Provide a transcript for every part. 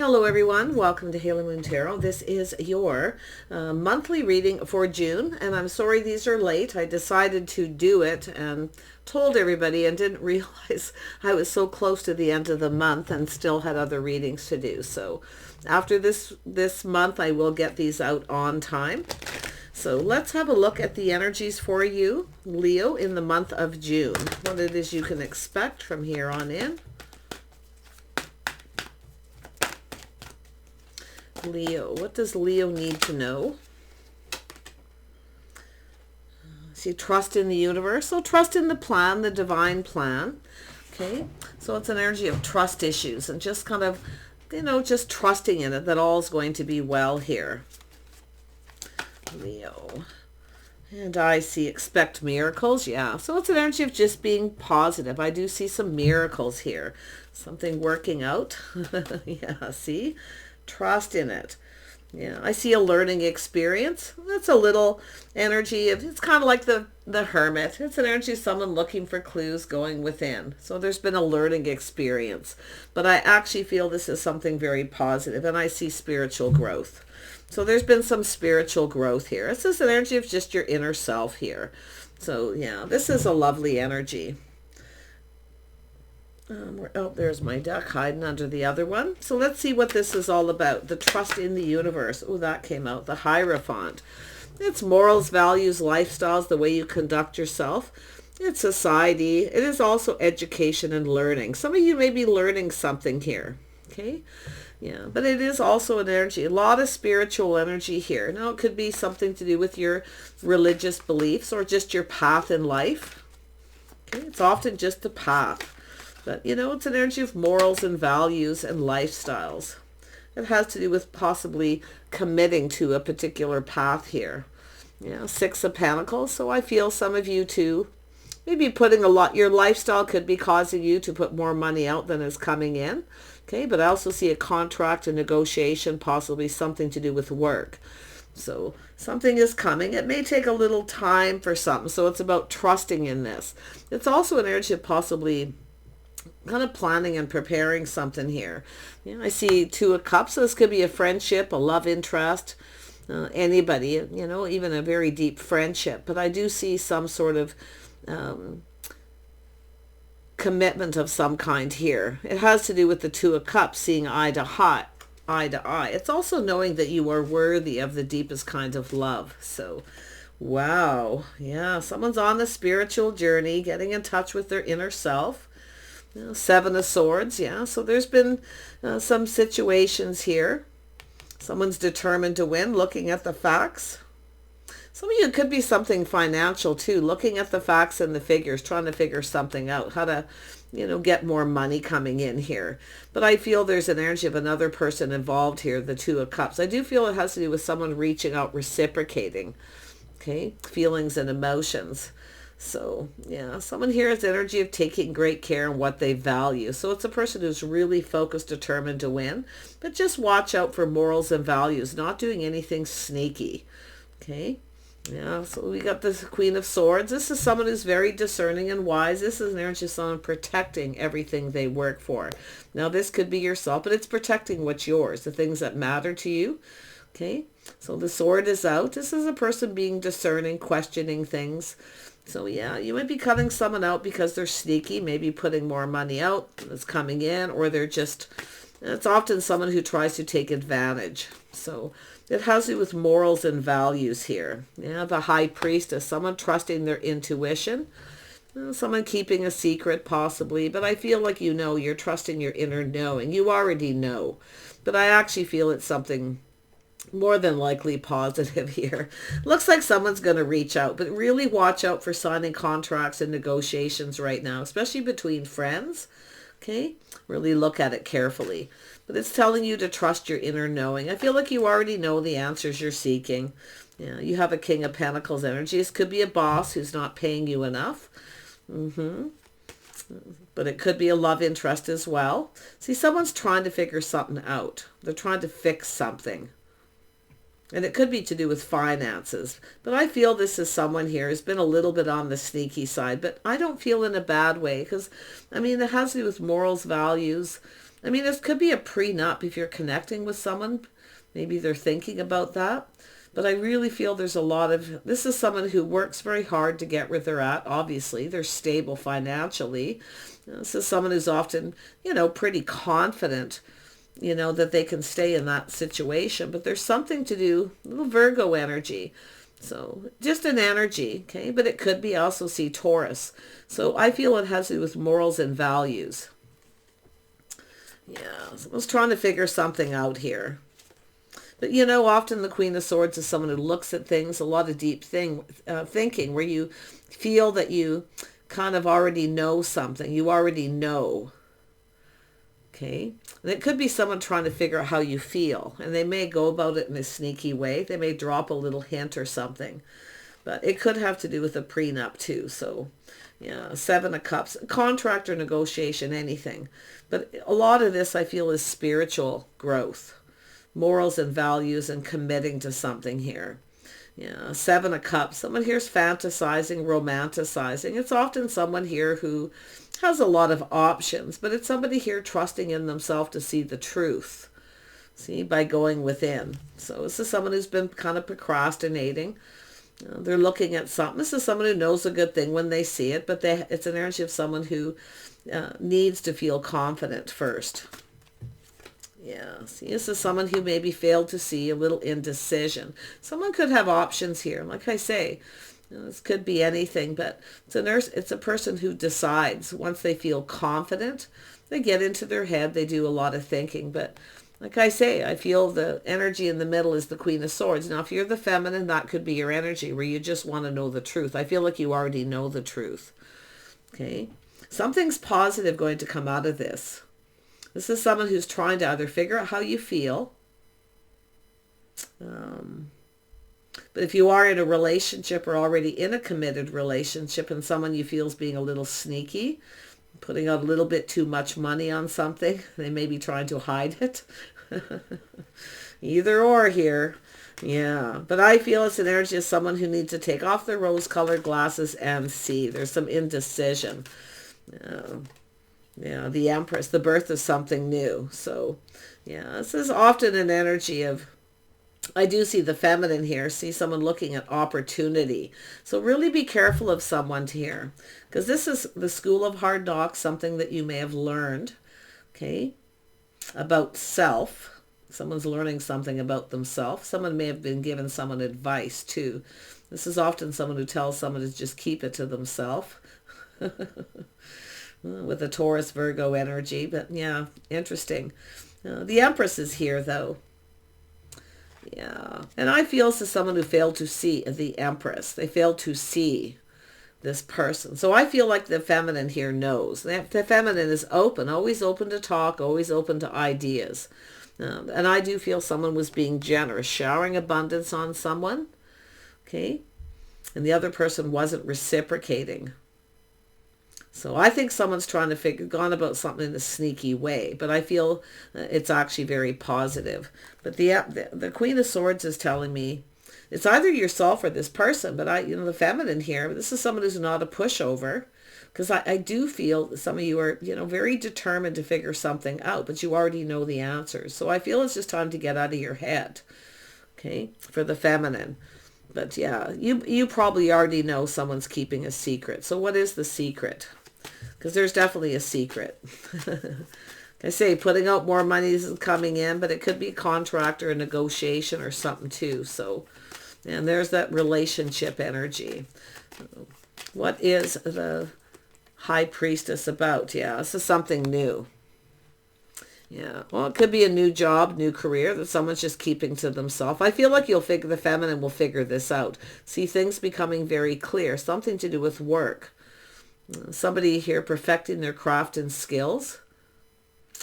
Hello everyone, welcome to Halo Moon Tarot. This is your monthly reading for June, and I'm sorry these are late. I decided to do it and told everybody and didn't realize I was so close to the end of the month and still had other readings to do. So after this month I will get these out on time. So let's have a look at the energies for you, Leo, in the month of June. What it is you can expect from here on in. Leo, what does Leo need to know? See, trust in the universe. So trust in the plan, the divine plan. Okay, so it's an energy of trust issues and just kind of, just trusting in it that all's going to be well here. Leo. And I see expect miracles. Yeah, so it's an energy of just being positive. I do see some miracles here. Something working out. Yeah, see? Trust in it. Yeah, I see a learning experience. That's a little energy of, it's kind of like the hermit. It's an energy of someone looking for clues going within. So there's been a learning experience. But I actually feel this is something very positive, and I see spiritual growth. So there's been some spiritual growth here. It's just an energy of just your inner self here. So yeah, this is a lovely energy. Oh, there's my duck hiding under the other one. So let's see what this is all about. The trust in the universe. Oh, that came out. The Hierophant. It's morals, values, lifestyles, the way you conduct yourself. It's society. It is also education and learning. Some of you may be learning something here. Okay. Yeah, but it is also an energy. A lot of spiritual energy here. Now, it could be something to do with your religious beliefs or just your path in life. Okay. It's often just a path. But, it's an energy of morals and values and lifestyles. It has to do with possibly committing to a particular path here. Yeah, Six of Pentacles. So I feel some of you too, maybe putting a lot, your lifestyle could be causing you to put more money out than is coming in. Okay, but I also see a contract, a negotiation, possibly something to do with work. So something is coming. It may take a little time for something. So it's about trusting in this. It's also an energy of possibly kind of planning and preparing something here. I see Two of Cups. So this could be a friendship, a love interest, anybody, even a very deep friendship. But I do see some sort of commitment of some kind here. It has to do with the Two of Cups, seeing eye to eye. It's also knowing that you are worthy of the deepest kind of love. So, wow. Yeah, someone's on the spiritual journey, getting in touch with their inner self. Seven of Swords, yeah. So there's been some situations here. Someone's determined to win, looking at the facts. Some of you, it could be something financial too, looking at the facts and the figures, trying to figure something out, how to, get more money coming in here. But I feel there's an energy of another person involved here, the Two of Cups. I do feel it has to do with someone reaching out, reciprocating, okay, feelings and emotions. So, yeah, someone here has energy of taking great care of what they value. So it's a person who's really focused, determined to win. But just watch out for morals and values, not doing anything sneaky. Okay? Yeah, so we got this Queen of Swords. This is someone who's very discerning and wise. This is an energy of someone protecting everything they work for. Now, this could be yourself, but it's protecting what's yours, the things that matter to you. Okay? So the sword is out. This is a person being discerning, questioning things. So yeah, you might be cutting someone out because they're sneaky, maybe putting more money out that's coming in, or they're just, it's often someone who tries to take advantage. So it has to do with morals and values here. Yeah, the High Priestess, someone trusting their intuition, someone keeping a secret possibly, but I feel like you're trusting your inner knowing. You already know, but I actually feel it's something more than likely positive here. Looks like someone's going to reach out, but really watch out for signing contracts and negotiations right now, especially between friends. Okay, really look at it carefully. But it's telling you to trust your inner knowing. I feel like you already know the answers you're seeking. Yeah, you have a King of Pentacles energy. This could be a boss who's not paying you enough. But it could be a love interest as well. See, someone's trying to figure something out. They're trying to fix something. And it could be to do with finances. But I feel this is someone here who's been a little bit on the sneaky side. But I don't feel in a bad way. Because, it has to do with morals, values, I mean, this could be a prenup if you're connecting with someone. Maybe they're thinking about that. But I really feel there's a lot of, this is someone who works very hard to get where they're at. Obviously, they're stable financially. This is someone who's often, pretty confident, that they can stay in that situation. But there's something to do, a little Virgo energy. So just an energy, okay? But it could be also see Taurus. So I feel it has to do with morals and values. Yeah, someone's trying to figure something out here. But often the Queen of Swords is someone who looks at things, a lot of deep thinking, where you feel that you kind of already know something. You already know. Okay? And it could be someone trying to figure out how you feel. And they may go about it in a sneaky way. They may drop a little hint or something. But it could have to do with a prenup too. So, yeah, Seven of Cups. Contract or negotiation, anything. But a lot of this I feel is spiritual growth. Morals and values and committing to something here. Yeah, Seven of Cups. Someone here's fantasizing, romanticizing. It's often someone here who has a lot of options, but it's somebody here trusting in themselves to see the truth. See, by going within. So this is someone who's been kind of procrastinating. They're looking at something. This is someone who knows a good thing when they see it, but it's an energy of someone who needs to feel confident first. Yeah, see, this is someone who maybe failed to see a little indecision. Someone could have options here. Like I say, this could be anything, but it's a person who decides once they feel confident. They get into their head. They do a lot of thinking. But like I say, I feel the energy in the middle is the Queen of Swords. Now, if you're the feminine, that could be your energy where you just want to know the truth. I feel like you already know the truth. Okay? Something's positive going to come out of this. This is someone who's trying to either figure out how you feel. But if you are in a relationship or already in a committed relationship and someone you feel is being a little sneaky, putting out a little bit too much money on something, they may be trying to hide it. Either or here. Yeah. But I feel it's an energy of someone who needs to take off their rose-colored glasses and see. There's some indecision. Yeah, the Empress, the birth of something new. So, yeah, this is often an energy of, I do see the feminine here, see someone looking at opportunity. So really be careful of someone here, because this is the School of Hard Knocks, something that you may have learned, okay, about self. Someone's learning something about themselves. Someone may have been given someone advice too. This is often someone who tells someone to just keep it to themselves. With a Taurus Virgo energy, but yeah, interesting. The Empress is here though. Yeah, and I feel this is someone who failed to see the Empress. They failed to see this person. So I feel like the feminine here knows. The feminine is open, always open to talk, always open to ideas. And I do feel someone was being generous, showering abundance on someone. Okay, and the other person wasn't reciprocating. So I think someone's trying to gone about something in a sneaky way, but I feel it's actually very positive. But the Queen of Swords is telling me it's either yourself or this person, but the feminine here, this is someone who's not a pushover, because I do feel some of you are, very determined to figure something out, but you already know the answers. So I feel it's just time to get out of your head, okay, for the feminine. But yeah, you probably already know someone's keeping a secret. So what is the secret? Because there's definitely a secret. I say putting out more money is coming in, but it could be a contract or a negotiation or something too. So, and there's that relationship energy. What is the High Priestess about? Yeah, this is something new. Yeah, well, it could be a new job, new career that someone's just keeping to themselves. I feel like the feminine will figure this out. See things becoming very clear. Something to do with work. Somebody here perfecting their craft and skills.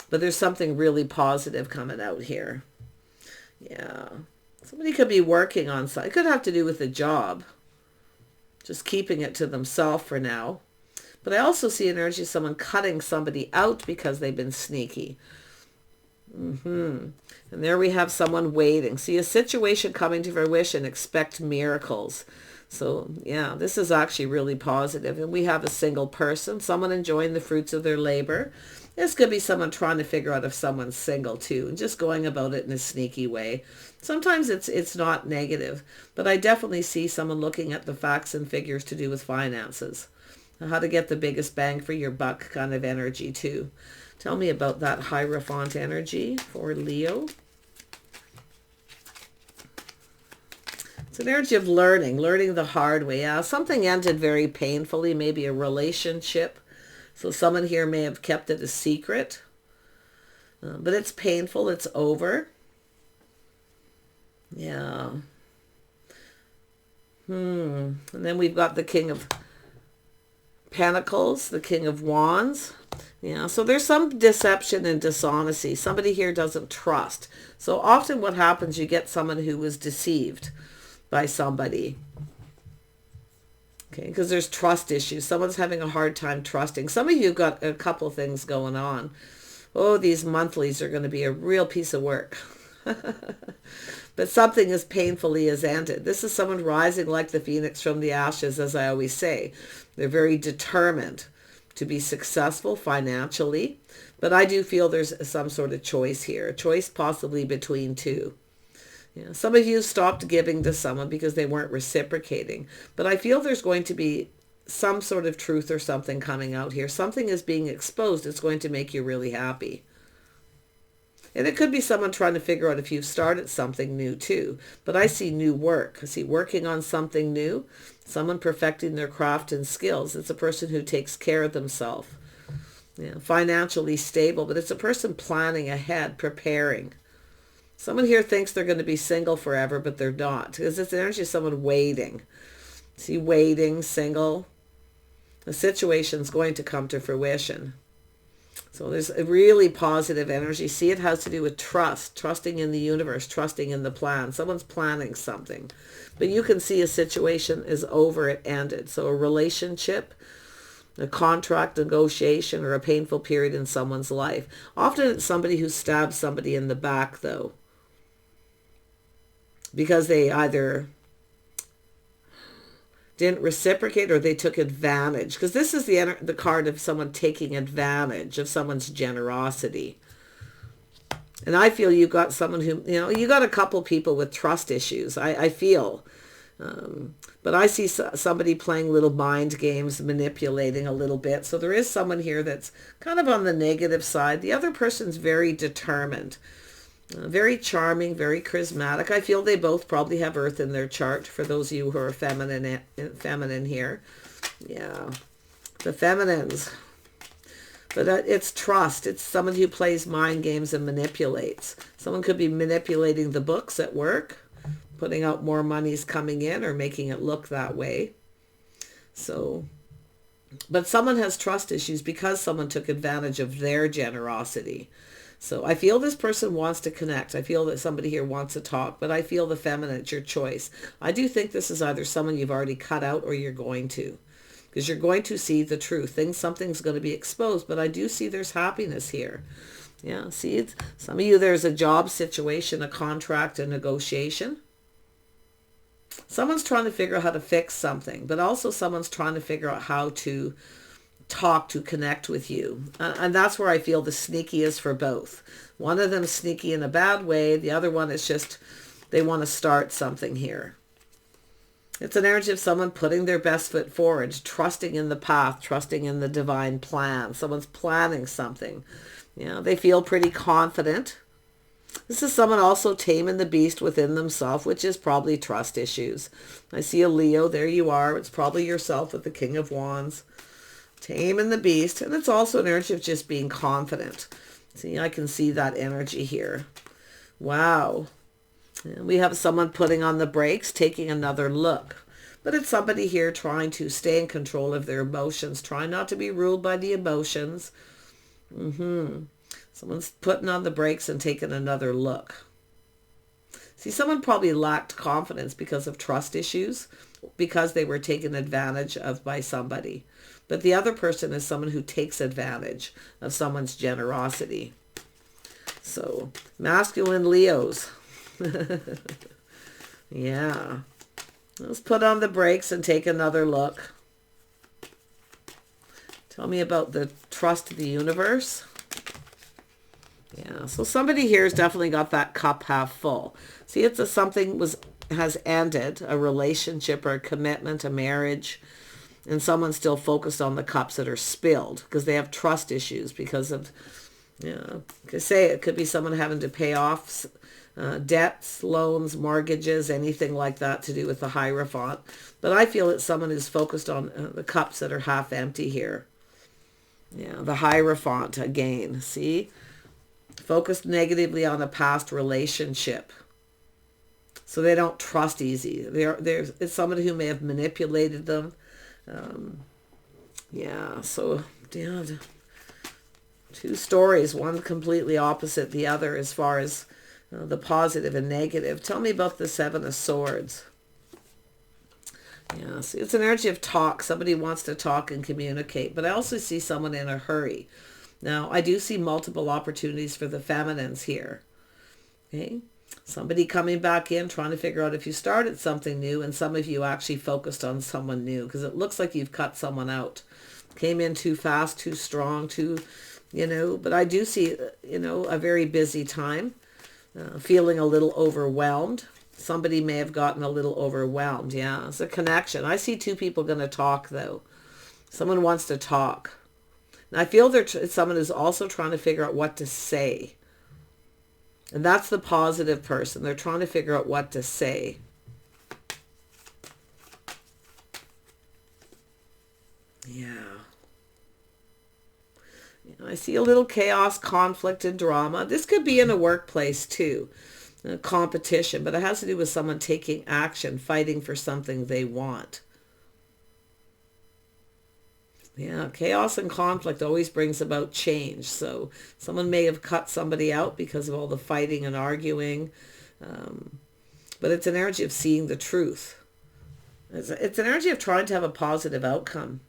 But there's something really positive coming out here. Yeah. Somebody could be working on something. It could have to do with a job. Just keeping it to themselves for now. But I also see an energy of someone cutting somebody out because they've been sneaky. And there we have someone waiting. See a situation coming to fruition. Expect miracles. So yeah, this is actually really positive. And we have a single person, someone enjoying the fruits of their labor. This could be someone trying to figure out if someone's single too, and just going about it in a sneaky way. Sometimes it's not negative, but I definitely see someone looking at the facts and figures to do with finances. How to get the biggest bang for your buck kind of energy too. Tell me about that Hierophant energy for Leo. It's an energy of learning the hard way. Yeah, something ended very painfully, maybe a relationship. So someone here may have kept it a secret. But it's painful, it's over. Yeah. And then we've got the King of Pentacles, the King of Wands. Yeah, so there's some deception and dishonesty. Somebody here doesn't trust. So often what happens, you get someone who was deceived by somebody. Okay, because there's trust issues. Someone's having a hard time trusting. Some of you got a couple things going on. Oh, these monthlies are going to be a real piece of work. But something as painfully has ended. This is someone rising like the phoenix from the ashes, as I always say. They're very determined to be successful financially. But I do feel there's some sort of choice here. A choice possibly between two. Yeah, some of you stopped giving to someone because they weren't reciprocating. But I feel there's going to be some sort of truth or something coming out here. Something is being exposed. It's going to make you really happy. And it could be someone trying to figure out if you've started something new too. But I see new work. I see working on something new. Someone perfecting their craft and skills. It's a person who takes care of themselves. Yeah, financially stable. But it's a person planning ahead, preparing. Someone here thinks they're going to be single forever, but they're not. Because it's the energy of someone waiting. See, waiting, single. The situation's going to come to fruition. So there's a really positive energy. See, it has to do with trust, trusting in the universe, trusting in the plan. Someone's planning something. But you can see a situation is over, it ended. So a relationship, a contract negotiation, or a painful period in someone's life. Often it's somebody who stabs somebody in the back, though. Because they either didn't reciprocate or they took advantage. Because this is the card of someone taking advantage of someone's generosity. And I feel you got someone who, you got a couple people with trust issues, I feel. But I see somebody playing little mind games, manipulating a little bit. So there is someone here that's kind of on the negative side. The other person's very determined. Very charming, very charismatic. I feel they both probably have Earth in their chart, for those of you who are feminine here. Yeah, the feminines. But it's trust. It's someone who plays mind games and manipulates. Someone could be manipulating the books at work, putting out more money's coming in, or making it look that way. So, but someone has trust issues because someone took advantage of their generosity. So I feel this person wants to connect. I feel that somebody here wants to talk, but I feel the feminine, it's your choice. I do think this is either someone you've already cut out or you're going to. Because you're going to see the truth. Something's going to be exposed, but I do see there's happiness here. Yeah, see, some of you, there's a job situation, a contract, a negotiation. Someone's trying to figure out how to fix something, but also someone's trying to figure out how to talk, to connect with you. And that's where I feel the sneaky is for both. One of them is sneaky in a bad way. The other one is just they want to start something here. It's an energy of someone putting their best foot forward, trusting in the path, trusting in the divine plan. Someone's planning something. They feel pretty confident. This is someone also taming the beast within themselves, which is probably trust issues. I see a Leo. There you are. It's probably yourself with the King of Wands. Taming the beast. And it's also an energy of just being confident. See, I can see that energy here. Wow. And we have someone putting on the brakes, taking another look. But it's somebody here trying to stay in control of their emotions, trying not to be ruled by the emotions. Someone's putting on the brakes and taking another look. See, someone probably lacked confidence because of trust issues, because they were taken advantage of by somebody. But the other person is someone who takes advantage of someone's generosity. So, masculine Leos. Yeah. Let's put on the brakes and take another look. Tell me about the trust of the universe. Yeah, so somebody here has definitely got that cup half full. See, it's something has ended, a relationship or a commitment, a marriage, and someone's still focused on the cups that are spilled because they have trust issues because of, say it could be someone having to pay off debts, loans, mortgages, anything like that to do with the Hierophant. But I feel it's someone who's focused on the cups that are half empty here. Yeah, the Hierophant again, see? Focused negatively on a past relationship. So they don't trust easy. It's somebody who may have manipulated them. Two stories, one completely opposite the other as far as the positive and negative. Tell me about the Seven of Swords. Yeah, see, it's an energy of talk. Somebody wants to talk and communicate, but I also see someone in a hurry. Now, I do see multiple opportunities for the feminines here. Okay? Somebody coming back in, trying to figure out if you started something new, and some of you actually focused on someone new, because it looks like you've cut someone out. Came in too fast, too strong, but I do see, a very busy time, feeling a little overwhelmed. Somebody may have gotten a little overwhelmed. Yeah, it's a connection. I see two people going to talk, though. Someone wants to talk. And I feel it's someone who's also trying to figure out what to say. And that's the positive person. They're trying to figure out what to say. Yeah. I see a little chaos, conflict, and drama. This could be in a workplace too. Competition, but it has to do with someone taking action, fighting for something they want. Yeah, chaos and conflict always brings about change. So someone may have cut somebody out because of all the fighting and arguing. But it's an energy of seeing the truth. It's an energy of trying to have a positive outcome.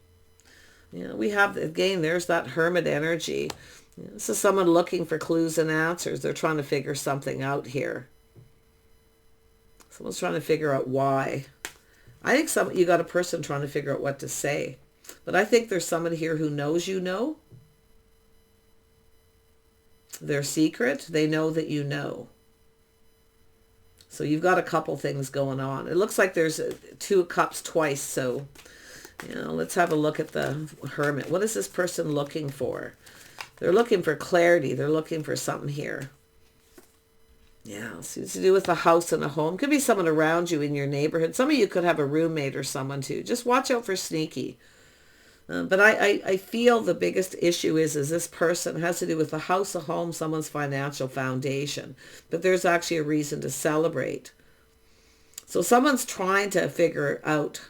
We have, again, there's that hermit energy. This is someone looking for clues and answers. They're trying to figure something out here. Someone's trying to figure out why. I think you got a person trying to figure out what to say. But I think there's someone here who knows you know. Their secret, they know that you know. So you've got a couple things going on. It looks like there's two cups twice. So, let's have a look at the hermit. What is this person looking for? They're looking for clarity. They're looking for something here. Yeah, it's to do with a house and a home. Could be someone around you in your neighborhood. Some of you could have a roommate or someone too. Just watch out for sneaky. But I feel the biggest issue is this person has to do with a house, a home, someone's financial foundation. But there's actually a reason to celebrate. So someone's trying to figure out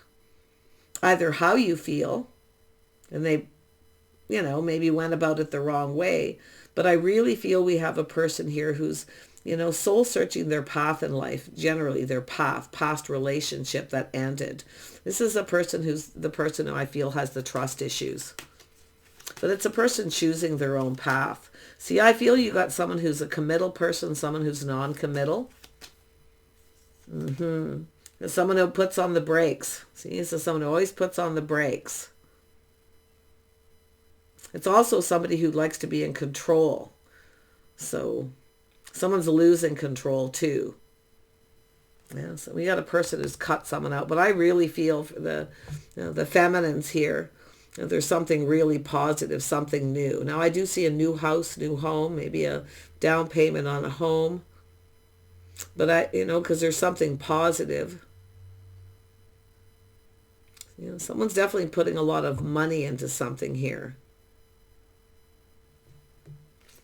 either how you feel, and they, maybe went about it the wrong way. But I really feel we have a person here who's, soul searching their path in life, generally their past relationship that ended. This is a person who's the person who I feel has the trust issues. But it's a person choosing their own path. See, I feel you got someone who's a committal person, someone who's non-committal. Someone who puts on the brakes. See, this is someone who always puts on the brakes. It's also somebody who likes to be in control. So someone's losing control too. Yeah, so we got a person who's cut someone out. But I really feel for the feminines here, there's something really positive, something new. Now I do see a new house, new home, maybe a down payment on a home. But because there's something positive. Someone's definitely putting a lot of money into something here.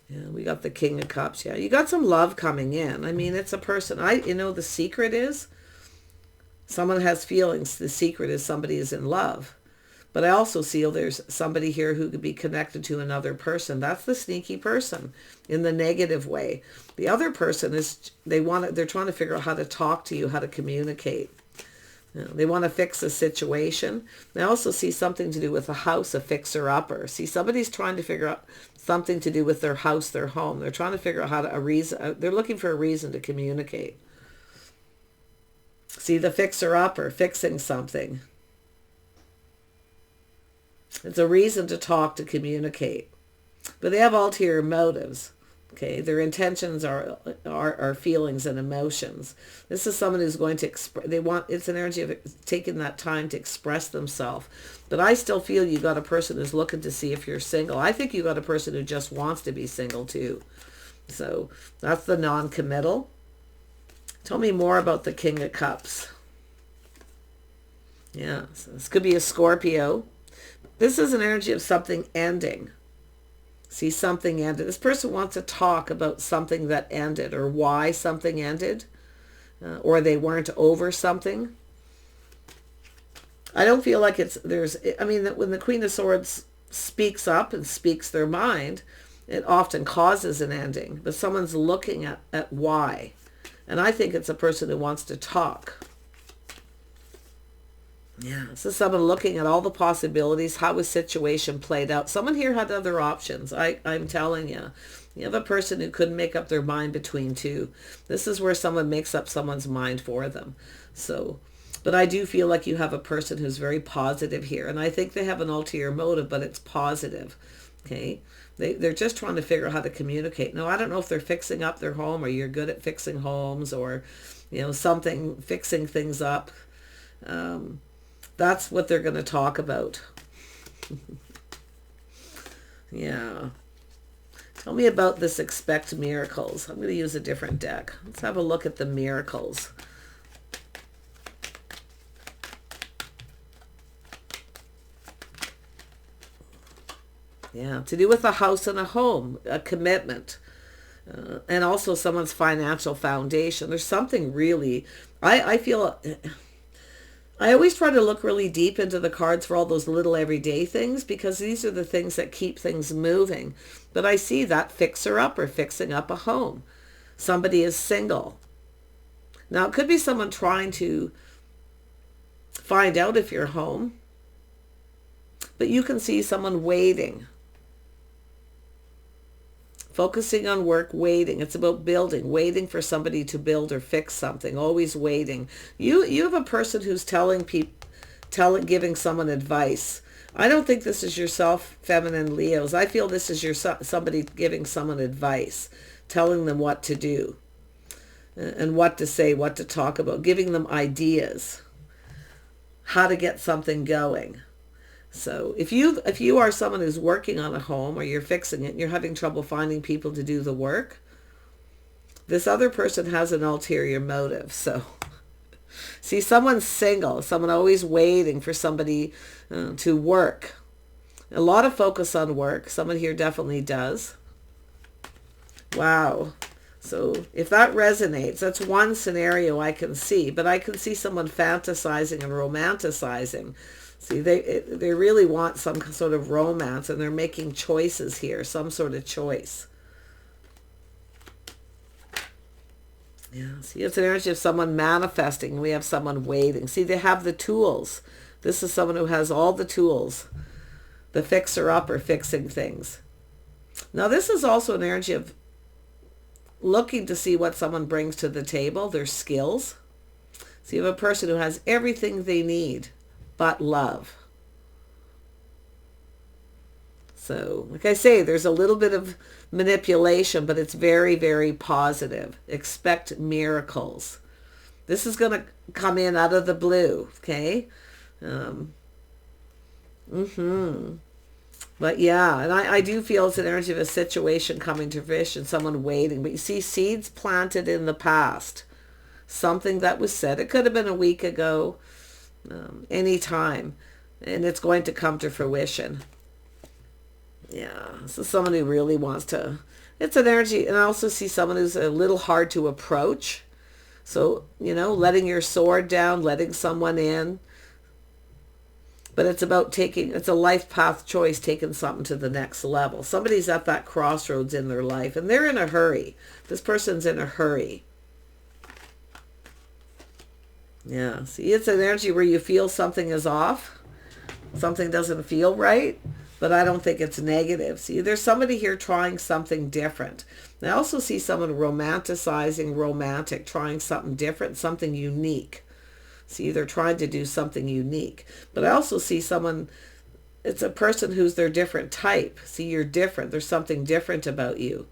Yeah, we got the King of Cups. Yeah, you got some love coming in. I mean, it's a person. The secret is someone has feelings. The secret is somebody is in love. But I also feel there's somebody here who could be connected to another person. That's the sneaky person in the negative way. The other person is, they're trying to figure out how to talk to you, how to communicate. They want to fix a situation. I also see something to do with a house, a fixer-upper. See, somebody's trying to figure out something to do with their house, their home. They're trying to figure out they're looking for a reason to communicate. See, the fixer-upper, fixing something. It's a reason to talk, to communicate. But they have ulterior motives. Okay, their intentions are feelings and emotions. This is someone who's going to express, it's an energy of taking that time to express themselves. But I still feel you got a person who's looking to see if you're single. I think you got a person who just wants to be single too. So that's the non-committal. Tell me more about the King of Cups. Yeah, so this could be a Scorpio. This is an energy of something ending. See, something ended. This person wants to talk about something that ended, or why something ended, or they weren't over something. I don't feel like when the Queen of Swords speaks up and speaks their mind, it often causes an ending, but someone's looking at why. And I think it's a person who wants to talk. Yeah, this is someone looking at all the possibilities, how a situation played out. Someone here had other options. I'm telling you. You have a person who couldn't make up their mind between two. This is where someone makes up someone's mind for them. So, but I do feel like you have a person who's very positive here. And I think they have an ulterior motive, but it's positive. Okay? They're just trying to figure out how to communicate. Now, I don't know if they're fixing up their home, or you're good at fixing homes, or, something, fixing things up. That's what they're going to talk about. Yeah. Tell me about this expect miracles. I'm going to use a different deck. Let's have a look at the miracles. Yeah, to do with a house and a home, a commitment, and also someone's financial foundation. There's something really, I feel... I always try to look really deep into the cards for all those little everyday things, because these are the things that keep things moving. But I see that fixer-upper, fixing up a home. Somebody is single. Now, it could be someone trying to find out if you're home, but you can see someone waiting. Focusing on work, waiting. It's about building, waiting for somebody to build or fix something, always waiting. You have a person who's giving someone advice. I don't think this is yourself, feminine Leos. I feel this is somebody giving someone advice, telling them what to do and what to say, what to talk about, giving them ideas, how to get something going. So if you are someone who's working on a home, or you're fixing it and you're having trouble finding people to do the work, this other person has an ulterior motive. So see, someone's single, someone always waiting for somebody to work. A lot of focus on work. Someone here definitely does. Wow. So if that resonates, that's one scenario I can see, but I can see someone fantasizing and romanticizing. See, they really want some sort of romance, and they're making choices here, some sort of choice. Yeah, see, it's an energy of someone manifesting. We have someone waiting. See, they have the tools. This is someone who has all the tools. The fixer-upper, fixing things. Now, this is also an energy of looking to see what someone brings to the table, their skills. So you have a person who has everything they need but love. So, like I say, there's a little bit of manipulation, but it's very, very positive. Expect miracles. This is going to come in out of the blue, okay? But yeah, and I do feel it's an energy of a situation coming to fruition, someone waiting. But you see seeds planted in the past. Something that was said. It could have been a week ago, any time. And it's going to come to fruition. Yeah, so someone who really wants to... It's an energy, and I also see someone who's a little hard to approach. So, letting your sword down, letting someone in. But it's about it's a life path choice, taking something to the next level. Somebody's at that crossroads in their life, and they're in a hurry. This person's in a hurry. Yeah, see, it's an energy where you feel something is off. Something doesn't feel right, but I don't think it's negative. See, there's somebody here trying something different. I also see someone romanticizing romantic, trying something different, something unique. See, they're trying to do something unique. But I also see someone, it's a person who's their different type. See, you're different. There's something different about you.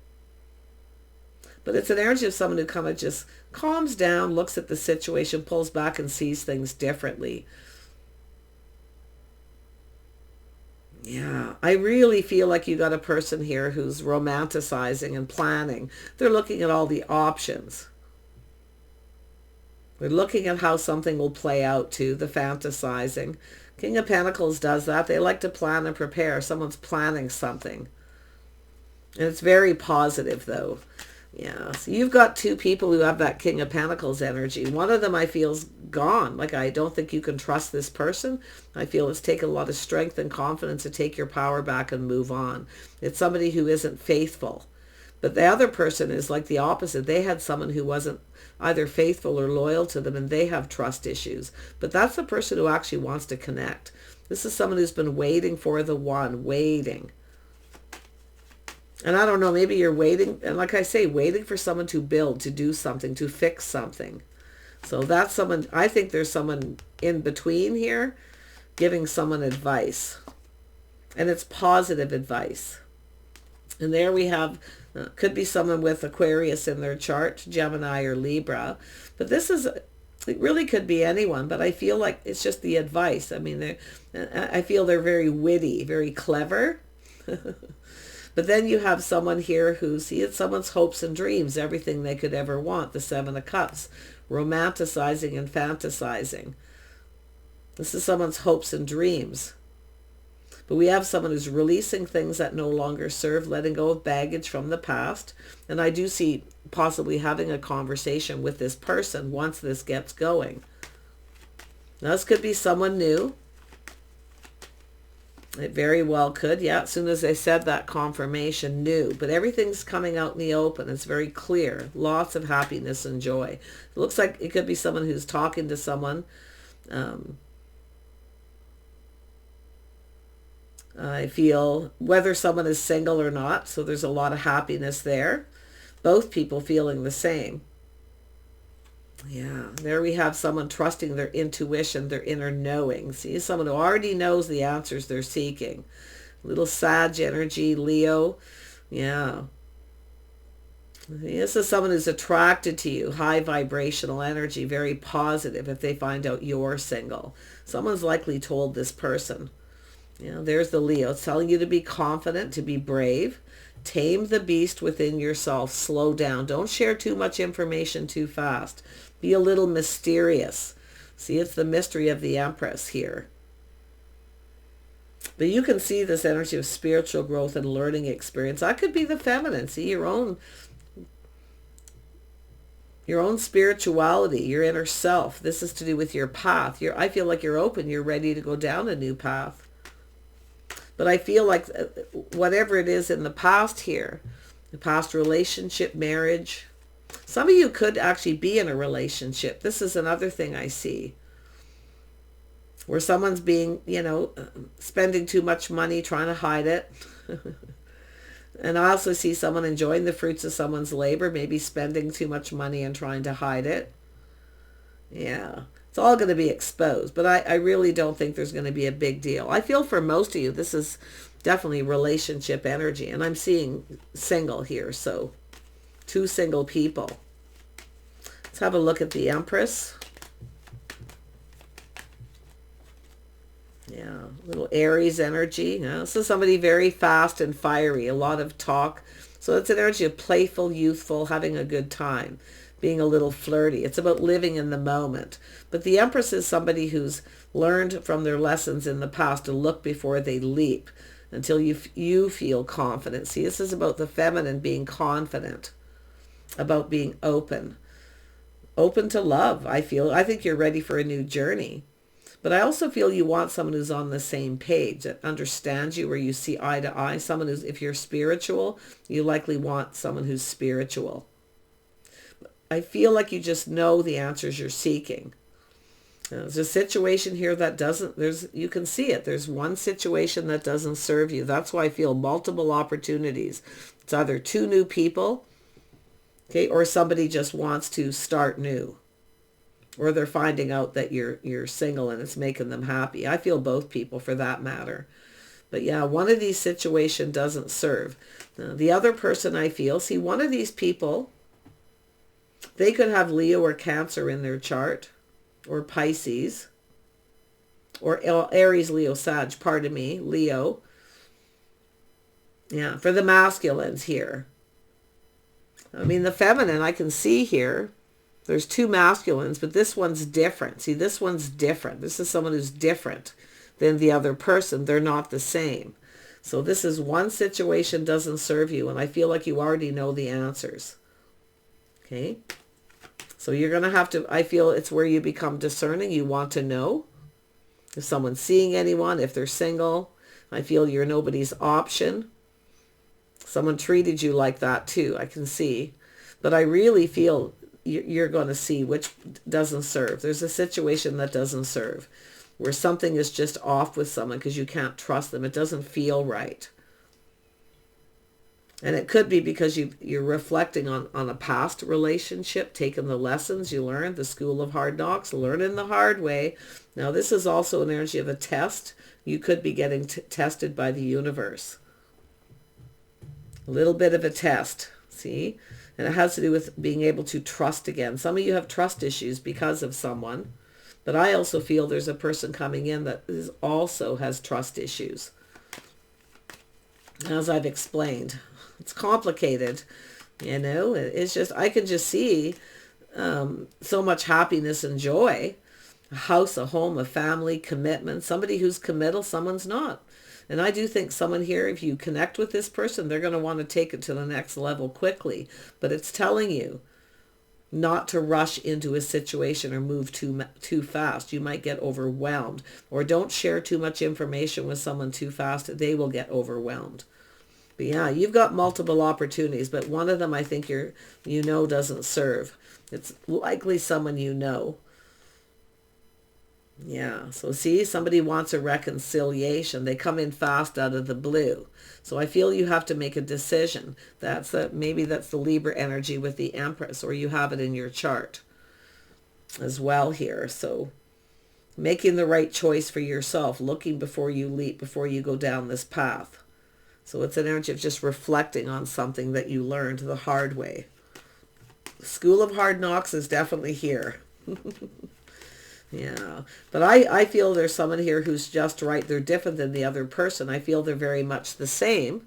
But it's an energy of someone who kind of just calms down, looks at the situation, pulls back and sees things differently. Yeah, I really feel like you got a person here who's romanticizing and planning. They're looking at all the options. They're looking at how something will play out too, the fantasizing. King of Pentacles does that. They like to plan and prepare. Someone's planning something. And it's very positive though. Yeah, so you've got two people who have that King of Pentacles energy. One of them I feel is gone. Like, I don't think you can trust this person. I feel it's taken a lot of strength and confidence to take your power back and move on. It's somebody who isn't faithful. But the other person is like the opposite. They had someone who wasn't either faithful or loyal to them, and they have trust issues. But that's the person who actually wants to connect. This is someone who's been waiting for the one, waiting. And I don't know, maybe you're waiting, and like I say, waiting for someone to build, to do something, to fix something. So that's someone, I think there's someone in between here giving someone advice. And it's positive advice. And there we have, could be someone with Aquarius in their chart, Gemini or Libra. But this is, it really could be anyone, but I feel like it's just the advice. I mean, I feel they're very witty, very clever. But then you have someone here who, see, it's someone's hopes and dreams, everything they could ever want, the Seven of Cups, romanticizing and fantasizing. This is someone's hopes and dreams. But we have someone who's releasing things that no longer serve, letting go of baggage from the past. And I do see possibly having a conversation with this person once this gets going. Now, this could be someone new. It very well could. Yeah, as soon as they said that, confirmation, new. But everything's coming out in the open. It's very clear. Lots of happiness and joy. It looks like it could be someone who's talking to someone. I feel whether someone is single or not. So there's a lot of happiness there. Both people feeling the same. Yeah, there we have someone trusting their intuition, their inner knowing. See, someone who already knows the answers they're seeking. Little Sag energy, Leo. Yeah. This is someone who's attracted to you, high vibrational energy, very positive if they find out you're single. Someone's likely told this person. You know, there's the Leo. It's telling you to be confident, to be brave. Tame the beast within yourself. Slow down. Don't share too much information too fast. Be a little mysterious. See, it's the mystery of the Empress here. But you can see this energy of spiritual growth and learning experience. That could be the feminine. See, your own spirituality, your inner self. This is to do with your path. I feel like you're open. You're ready to go down a new path. But I feel like whatever it is in the past here, the past relationship, marriage, some of you could actually be in a relationship. This is another thing I see. Where someone's being, spending too much money, trying to hide it. And I also see someone enjoying the fruits of someone's labor, maybe spending too much money and trying to hide it. Yeah. It's all going to be exposed, but I really don't think there's going to be a big deal. I feel for most of you, this is definitely relationship energy, and I'm seeing single here, so 2 single people. Let's have a look at the Empress. Yeah, little Aries energy. This is somebody very fast and fiery, a lot of talk. So it's an energy of playful, youthful, having a good time, being a little flirty. It's about living in the moment. But the Empress is somebody who's learned from their lessons in the past to look before they leap until you feel confident. See, this is about the feminine being confident, about being open to love. I think you're ready for a new journey. But I also feel you want someone who's on the same page, that understands you, where you see eye to eye. Someone who's, if you're spiritual, you likely want someone who's spiritual. I feel like you just know the answers you're seeking. There's a situation here that doesn't, you can see it. There's one situation that doesn't serve you. That's why I feel multiple opportunities. It's either 2 new people, okay, or somebody just wants to start new. Or they're finding out that you're single and it's making them happy. I feel both people for that matter. But yeah, one of these situations doesn't serve. The other person I feel, see, one of these people They could have Leo or Cancer in their chart, or Pisces, or Aries, Leo, Sag, pardon me, Leo. Yeah, for the masculines here. I mean, the feminine I can see here. There's two masculines, but this one's different. See, this one's different. This is someone who's different than the other person. They're not the same. So this is one situation doesn't serve you, and I feel like you already know the answers. Okay? So you're going to have to, I feel it's where you become discerning. You want to know if someone's seeing anyone, if they're single. I feel you're nobody's option. Someone treated you like that too, I can see. But I really feel you're going to see which doesn't serve. There's a situation that doesn't serve, where something is just off with someone because you can't trust them. It doesn't feel right. And it could be because you're reflecting on a past relationship, taking the lessons you learned, the school of hard knocks, learning the hard way. Now, this is also an energy of a test. You could be getting tested by the universe. A little bit of a test, see? And it has to do with being able to trust again. Some of you have trust issues because of someone. But I also feel there's a person coming in that also has trust issues. As I've explained. It's complicated, you know. It's just, I can just see so much happiness and joy. A house, a home, a family, commitment. Somebody who's committal, someone's not. And I do think someone here, if you connect with this person, they're going to want to take it to the next level quickly. But it's telling you not to rush into a situation or move too fast. You might get overwhelmed. Or don't share too much information with someone too fast. They will get overwhelmed. But yeah, you've got multiple opportunities, but one of them I think you know doesn't serve. It's likely someone you know. Yeah, so see, somebody wants a reconciliation. They come in fast out of the blue. So I feel you have to make a decision. Maybe that's the Libra energy with the Empress, or you have it in your chart as well here. So making the right choice for yourself, looking before you leap, before you go down this path. So it's an energy of just reflecting on something that you learned the hard way. The School of Hard Knocks is definitely here. Yeah, but I feel there's someone here who's just right. They're different than the other person. I feel they're very much the same.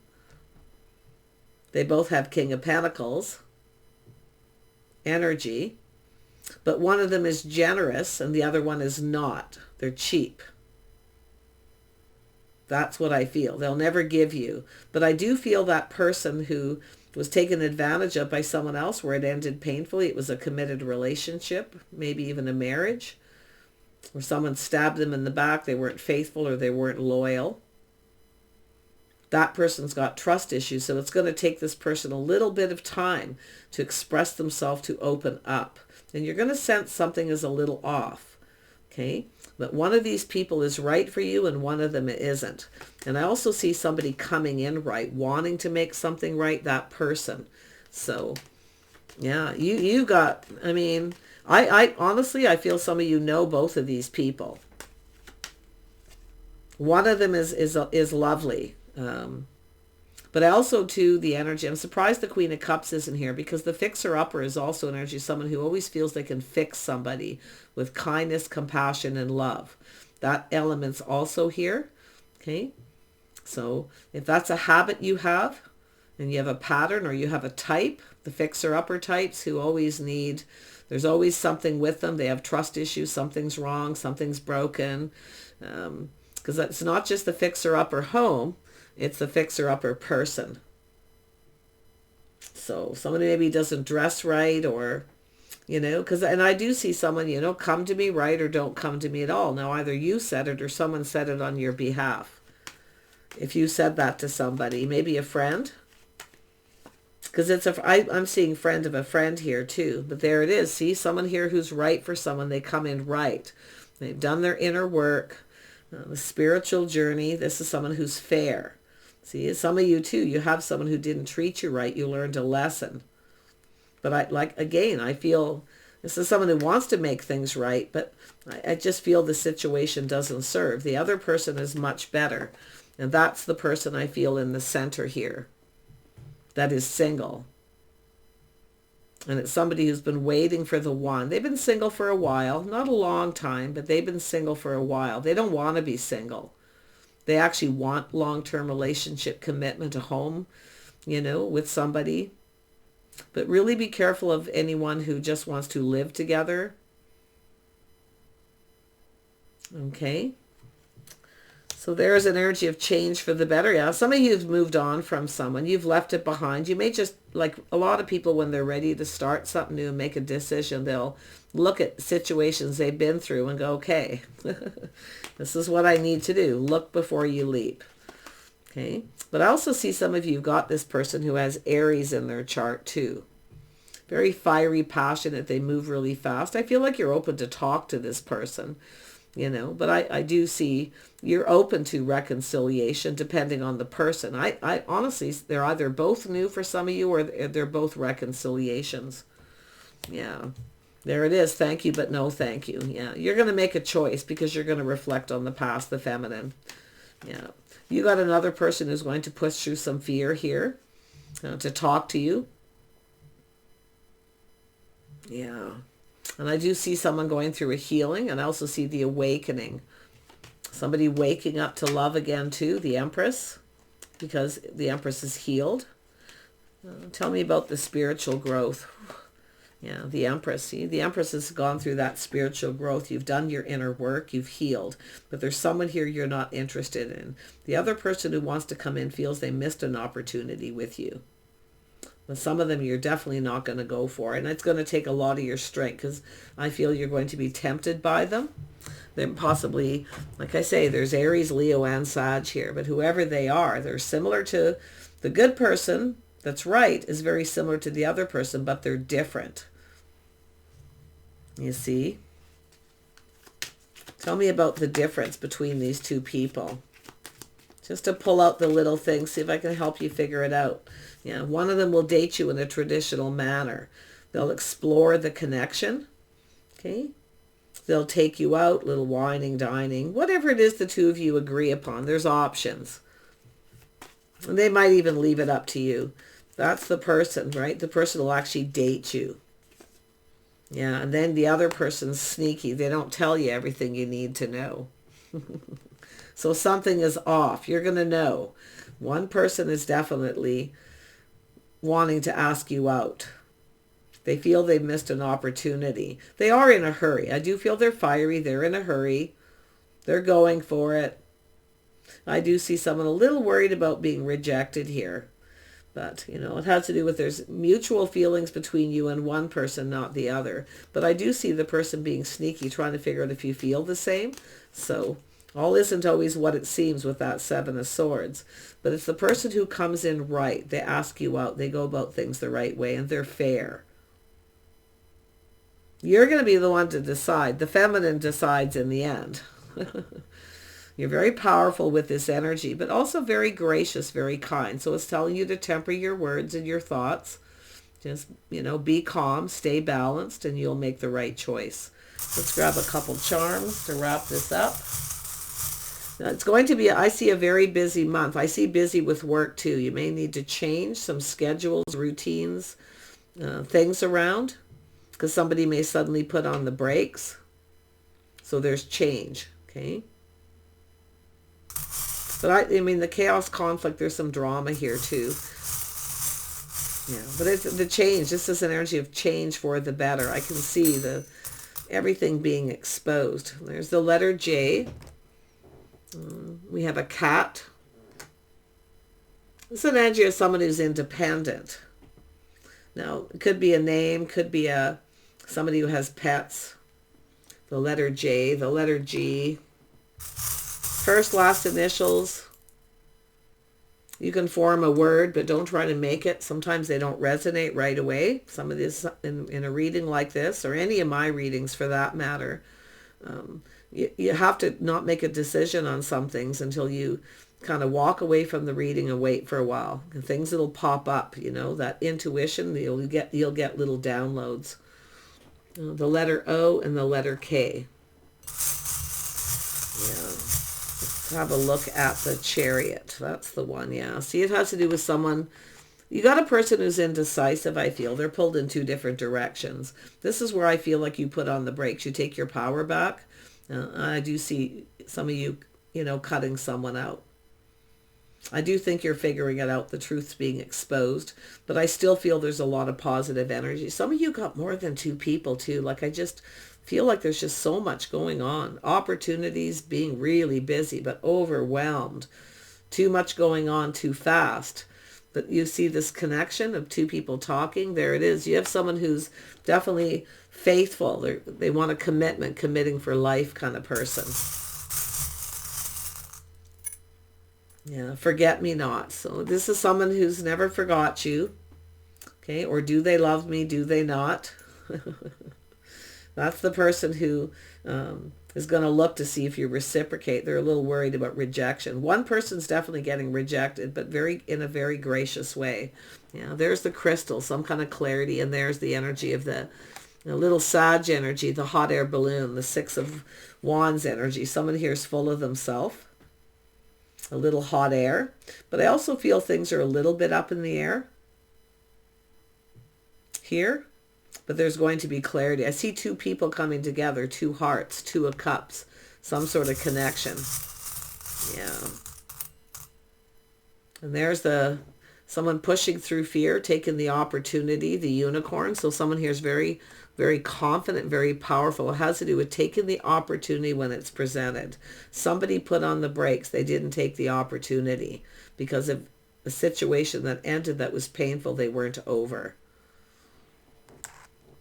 They both have King of Pentacles energy, but one of them is generous and the other one is not. They're cheap. That's what I feel. They'll never give you. But I do feel that person who was taken advantage of by someone else, where it ended painfully, it was a committed relationship, maybe even a marriage, where someone stabbed them in the back, they weren't faithful or they weren't loyal. That person's got trust issues, so it's going to take this person a little bit of time to express themselves, to open up. And you're going to sense something is a little off. Okay? But one of these people is right for you and one of them isn't. And I also see somebody coming in right, wanting to make something right, that person. So, yeah, you got, I mean, I honestly, I feel some of you know both of these people. One of them is lovely. But also, too, the energy, I'm surprised the Queen of Cups isn't here, because the fixer-upper is also an energy, someone who always feels they can fix somebody with kindness, compassion, and love. That element's also here, okay? So if that's a habit you have, and you have a pattern or you have a type, the fixer-upper types who always need, there's always something with them. They have trust issues, something's wrong, something's broken. Because it's not just the fixer-upper home, it's the fixer-upper person. So somebody maybe doesn't dress right, or, you know, and I do see someone, you know, come to me right or don't come to me at all. Now, either you said it or someone said it on your behalf. If you said that to somebody, maybe a friend, because I'm seeing friend of a friend here too. But there it is. See, someone here who's right for someone. They come in right. They've done their inner work, the spiritual journey. This is someone who's fair. See, some of you too, you have someone who didn't treat you right. You learned a lesson. But I feel this is someone who wants to make things right, but I just feel the situation doesn't serve. The other person is much better. And that's the person I feel in the center here that is single. And it's somebody who's been waiting for the one. They've been single for a while, not a long time, but they've been single for a while. They don't want to be single. They actually want long-term relationship commitment, a home, you know, with somebody. But really be careful of anyone who just wants to live together. Okay. So there's an energy of change for the better. Yeah, some of you have moved on from someone. You've left it behind. You may just, like a lot of people, when they're ready to start something new and make a decision, they'll look at situations they've been through and go, okay, this is what I need to do. Look before you leap. Okay. But I also see some of you got this person who has Aries in their chart too. Very fiery, passionate. They move really fast. I feel like you're open to talk to this person. You know, but I do see you're open to reconciliation depending on the person. I honestly, they're either both new for some of you or they're both reconciliations. Yeah, there it is. Thank you, but no thank you. Yeah, you're going to make a choice because you're going to reflect on the past, the feminine. Yeah, you got another person who's going to push through some fear here to talk to you. Yeah. And I do see someone going through a healing, and I also see the awakening. Somebody waking up to love again too, the Empress, because the Empress is healed. Tell me about the spiritual growth. Yeah, the Empress. See, the Empress has gone through that spiritual growth. You've done your inner work. You've healed. But there's someone here you're not interested in. The other person who wants to come in feels they missed an opportunity with you. But some of them you're definitely not going to go for. And it's going to take a lot of your strength because I feel you're going to be tempted by them. Then possibly, like I say, there's Aries, Leo, and Sag here. But whoever they are, they're similar to the good person that's right is very similar to the other person, but they're different. You see? Tell me about the difference between these two people. Just to pull out the little things, see if I can help you figure it out. Yeah, one of them will date you in a traditional manner. They'll explore the connection. Okay? They'll take you out, little whining, dining, whatever it is the two of you agree upon. There's options. And they might even leave it up to you. That's the person, right? The person will actually date you. Yeah, and then the other person's sneaky. They don't tell you everything you need to know. So something is off. You're going to know. One person is definitely wanting to ask you out. They feel they've missed an opportunity. They are in a hurry. I do feel they're fiery. They're in a hurry. They're going for it. I do see someone a little worried about being rejected here. But, you know, it has to do with there's mutual feelings between you and one person, not the other. But I do see the person being sneaky, trying to figure out if you feel the same. So all isn't always what it seems with that Seven of Swords. But it's the person who comes in right. They ask you out. They go about things the right way, and they're fair. You're going to be the one to decide. The feminine decides in the end. You're very powerful with this energy, but also very gracious, very kind. So it's telling you to temper your words and your thoughts. Just, you know, be calm, stay balanced, and you'll make the right choice. Let's grab a couple charms to wrap this up. Now, it's going to be, I see a very busy month. I see busy with work too. You may need to change some schedules, routines, things around, because somebody may suddenly put on the brakes. So there's change, okay? But I mean, the chaos, conflict, there's some drama here too. Yeah, but it's the change. This is an energy of change for the better. I can see everything being exposed. There's the letter J. We have a cat. This is an energy of someone who's independent. Now, it could be a name, could be somebody who has pets. The letter J, the letter G. First, last initials. You can form a word, but don't try to make it. Sometimes they don't resonate right away. Some of this in a reading like this, or any of my readings for that matter, you have to not make a decision on some things until you kind of walk away from the reading and wait for a while. And things that'll pop up, you know, that intuition, you'll get little downloads. The letter O and the letter K. Yeah. Have a look at the Chariot. That's the one, yeah. See, it has to do with someone You got a person who's indecisive, I feel. They're pulled in two different directions. This is where I feel like you put on the brakes. You take your power back. I do see some of you, you know, cutting someone out. I do think you're figuring it out. The truth's being exposed. But I still feel there's a lot of positive energy. Some of you got more than two people too. Like, I just feel like there's just so much going on. Opportunities, being really busy, but overwhelmed. Too much going on too fast. But you see this connection of two people talking. There it is. You have someone who's definitely faithful. They want a commitment, committing for life kind of person. Yeah, forget me not. So this is someone who's never forgot you. Okay, or do they love me? Do they not? That's the person who is going to look to see if you reciprocate. They're a little worried about rejection. One person's definitely getting rejected, but in a very gracious way. Yeah, there's the crystal, some kind of clarity, and there's the energy of the little Sag energy, the hot air balloon, the Six of Wands energy. Someone here is full of themselves, a little hot air. But I also feel things are a little bit up in the air here. But there's going to be clarity. I see two people coming together, two hearts, two of cups, some sort of connection. Yeah. And there's someone pushing through fear, taking the opportunity, the unicorn. So someone here is very, very confident, very powerful. It has to do with taking the opportunity when it's presented. Somebody put on the brakes. They didn't take the opportunity because of a situation that ended that was painful. They weren't over.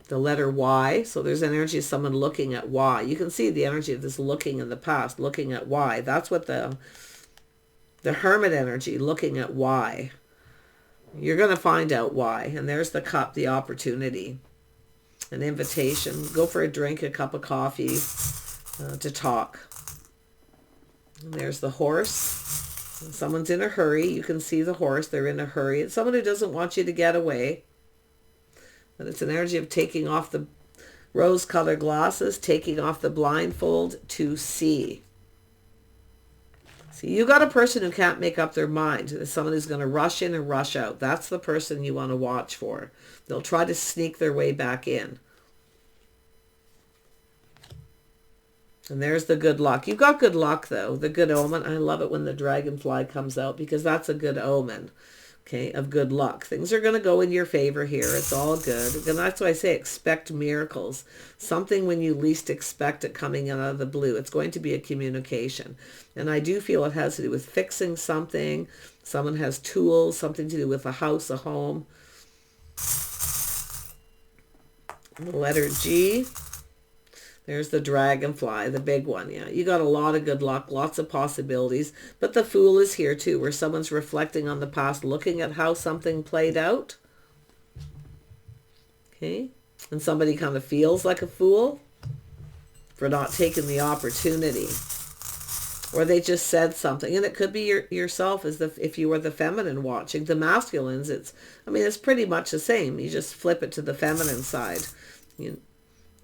The letter Y. So there's energy of someone looking at Y. You can see the energy of this looking in the past, looking at Y. That's what the Hermit energy, looking at Y. You're going to find out why. And there's the cup, the opportunity, an invitation. Go for a drink, a cup of coffee to talk. And there's the horse. Someone's in a hurry. You can see the horse. They're in a hurry. It's someone who doesn't want you to get away. But it's an energy of taking off the rose-colored glasses, taking off the blindfold to see. See, you got a person who can't make up their mind. It's someone who's going to rush in and rush out. That's the person you want to watch for. They'll try to sneak their way back in. And there's the good luck. You've got good luck, though. The good omen. I love it when the dragonfly comes out because that's a good omen. Okay, of good luck. Things are going to go in your favor here. It's all good. And that's why I say expect miracles. Something when you least expect it coming out of the blue. It's going to be a communication. And I do feel it has to do with fixing something. Someone has tools, something to do with a house, a home. The letter G. There's the dragonfly, the big one. Yeah, you got a lot of good luck, lots of possibilities. But the Fool is here too, where someone's reflecting on the past, looking at how something played out. Okay, and somebody kind of feels like a fool for not taking the opportunity. Or they just said something, and it could be yourself as if you were the feminine watching. The masculines, it's pretty much the same. You just flip it to the feminine side.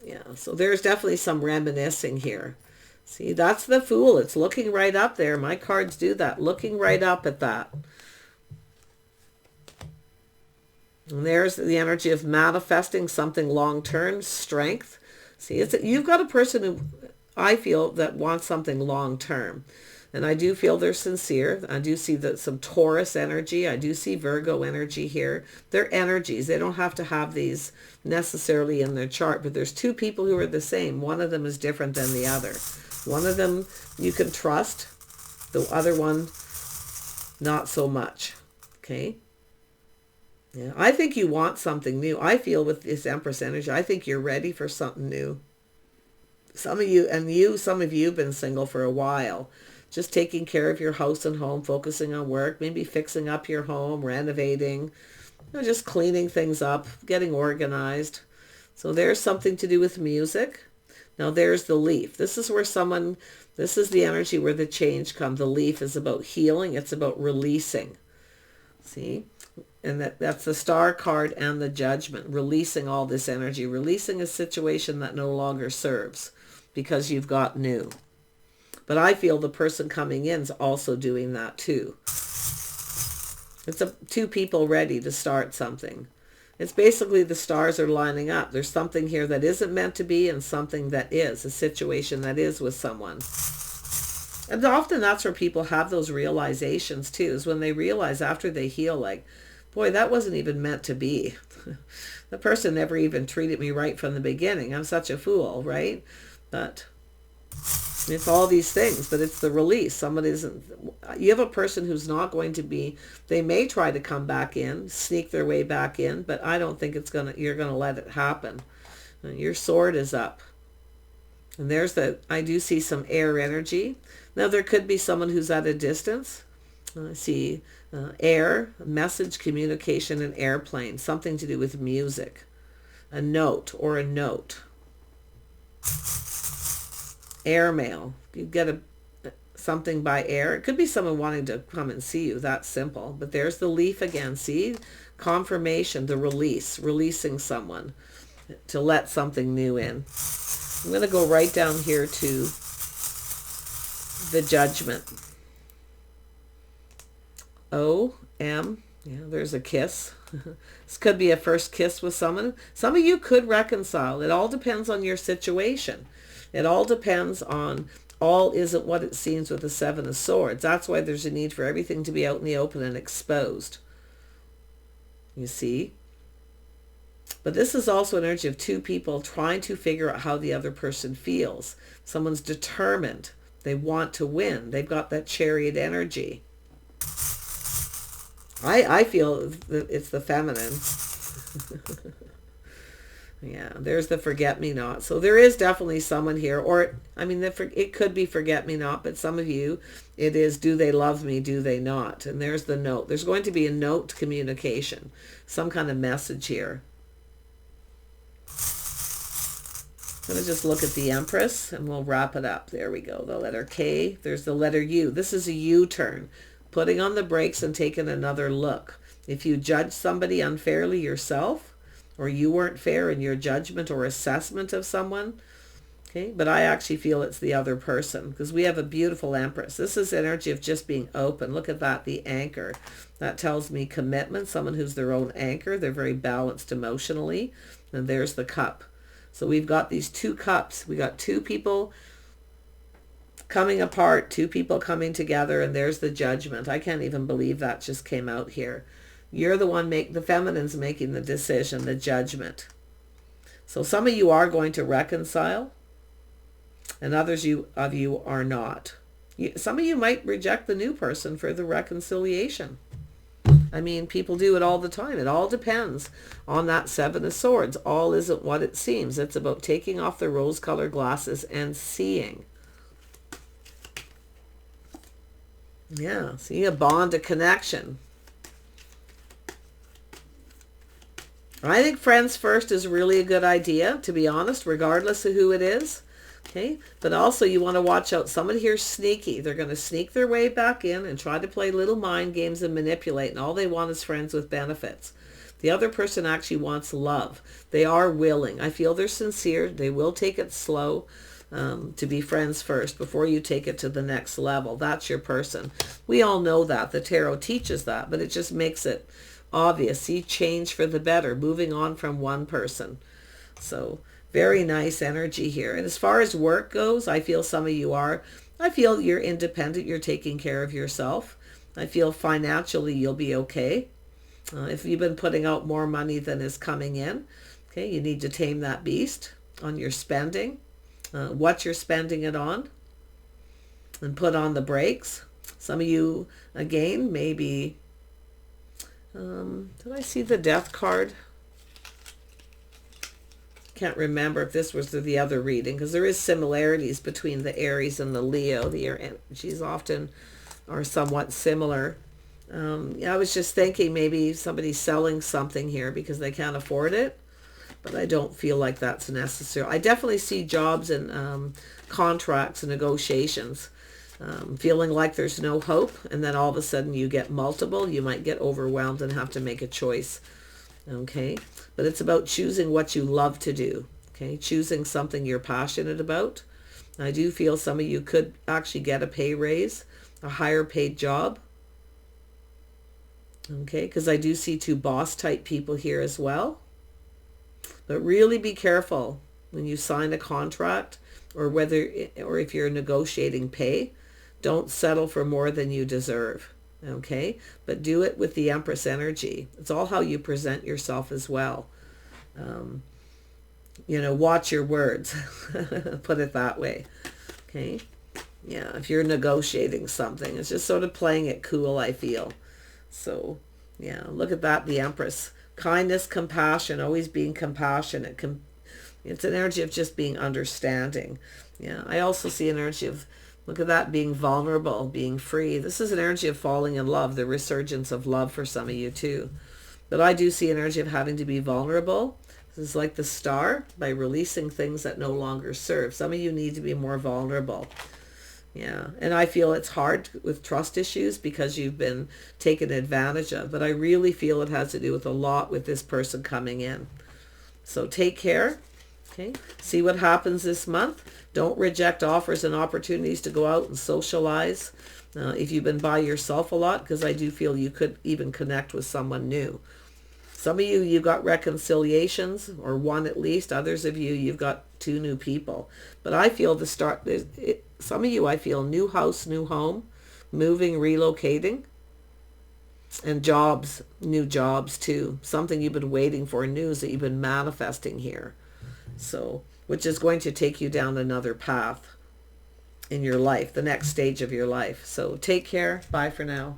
Yeah, so there's definitely some reminiscing here. See, that's the Fool. It's looking right up there. My cards do that, looking right up at that. And there's the energy of manifesting something long-term, strength. See, you've got a person who I feel that wants something long-term. And I do feel they're sincere. I do see some Taurus energy. I do see Virgo energy here. They're energies. They don't have to have these necessarily in their chart, but there's two people who are the same. One of them is different than the other. One of them you can trust. The other one, not so much. Okay? Yeah, I think you want something new. I feel with this Empress energy, I think you're ready for something new. Some of you have been single for a while. Just taking care of your house and home, focusing on work, maybe fixing up your home, renovating, just cleaning things up, getting organized. So there's something to do with music. Now there's the Leaf. This is the energy where the change comes. The Leaf is about healing. It's about releasing. See? And that's the Star card and the Judgment. Releasing all this energy. Releasing a situation that no longer serves because you've got new. But I feel the person coming in is also doing that too. It's two people ready to start something. It's basically the stars are lining up. There's something here that isn't meant to be and something that is, a situation that is with someone. And often that's where people have those realizations too, is when they realize after they heal, like, boy, that wasn't even meant to be. The person never even treated me right from the beginning. I'm such a fool, right? But it's all these things, but it's the release. Somebody isn't, you have a person who's not going to be, they may try to come back in, sneak their way back in, but I don't think you're going to let it happen. Your sword is up. And there's I do see some air energy. Now there could be someone who's at a distance. I see air, message, communication, and airplane, something to do with music, a note or a note. Airmail. You get something by air. It could be someone wanting to come and see you. That's simple. But there's the leaf again. See? Confirmation, the release, releasing someone to let something new in. I'm going to go right down here to the Judgment. O-M. Yeah, there's a kiss. This could be a first kiss with someone. Some of you could reconcile. It all depends on your situation. It all depends on, all isn't what it seems with the Seven of Swords. That's why there's a need for everything to be out in the open and exposed. You see? But this is also an energy of two people trying to figure out how the other person feels. Someone's determined. They want to win. They've got that Chariot energy. I feel that it's the feminine. Yeah, there's the forget-me-not. So there is definitely someone here, or, I mean, it could be forget-me-not, but some of you, it is, do they love me, do they not? And there's the note. There's going to be a note communication, some kind of message here. I'm going to just look at the Empress, and we'll wrap it up. There we go, the letter K. There's the letter U. This is a U-turn, putting on the brakes and taking another look. If you judge somebody unfairly yourself, or you weren't fair in your judgment or assessment of someone, okay, but I actually feel it's the other person, because we have a beautiful Empress. This is energy of just being open. Look at that, the anchor. That tells me commitment, someone who's their own anchor. They're very balanced emotionally. And there's the cup. So we've got these two cups. We got two people coming apart, two people coming together, and there's the Judgment. I can't even believe that just came out here. You're the one, the feminine's making the decision, the Judgment. So some of you are going to reconcile, and others of you are not. Some of you might reject the new person for the reconciliation. I mean, people do it all the time. It all depends on that Seven of Swords. All isn't what it seems. It's about taking off the rose-colored glasses and seeing. Yeah, see, a bond, a connection. I think friends first is really a good idea, to be honest, regardless of who it is. Okay, but also you want to watch out. Somebody here's sneaky. They're going to sneak their way back in and try to play little mind games and manipulate, and all they want is friends with benefits. The other person actually wants love. They are willing. I feel they're sincere. They will take it slow to be friends first before you take it to the next level. That's your person. We all know that. The tarot teaches that, but it just makes it obvious. See, change for the better, moving on from one person. So very nice energy here. And as far as work goes, I feel some of you are. I feel you're independent. You're taking care of yourself. I feel financially you'll be okay. If you've been putting out more money than is coming in, okay, you need to tame that beast on your spending, what you're spending it on, and put on the brakes. Some of you, again, maybe, did I see the Death card? Can't remember if this was the other reading, because there is similarities between the Aries and the Leo. The energies often are somewhat similar. Yeah, I was just thinking maybe somebody's selling something here because they can't afford it, but I don't feel like that's necessary. I definitely see jobs and contracts and negotiations, feeling like there's no hope, and then all of a sudden you get multiple. You might get overwhelmed and have to make a choice. Okay, but it's about choosing what you love to do. Okay, choosing something you're passionate about. I do feel some of you could actually get a pay raise, a higher paid job. Okay, because I do see two boss type people here as well. But really be careful when you sign a contract, or if you're negotiating pay. Don't settle for more than you deserve. Okay, but do it with the Empress energy. It's all how you present yourself as well. Watch your words. Put it that way. Okay. Yeah, if you're negotiating something, it's just sort of playing it cool, I feel. So, yeah, look at that, the Empress. Kindness, compassion, always being compassionate. It's an energy of just being understanding. Yeah, I also see an energy of, look at that, being vulnerable, being free. This is an energy of falling in love, the resurgence of love for some of you too. But I do see an energy of having to be vulnerable. This is like the Star, by releasing things that no longer serve. Some of you need to be more vulnerable. Yeah, and I feel it's hard with trust issues because you've been taken advantage of. But I really feel it has to do with a lot with this person coming in. So take care. Okay, see what happens this month. Don't reject offers and opportunities to go out and socialize. If you've been by yourself a lot, because I do feel you could even connect with someone new. Some of you got reconciliations, or one at least. Others of you, you've got 2 new people. But I feel some of you, I feel new house, new home, moving, relocating, and jobs, new jobs too. Something you've been waiting for, news that you've been manifesting here. So, which is going to take you down another path in your life, the next stage of your life. So take care. Bye for now.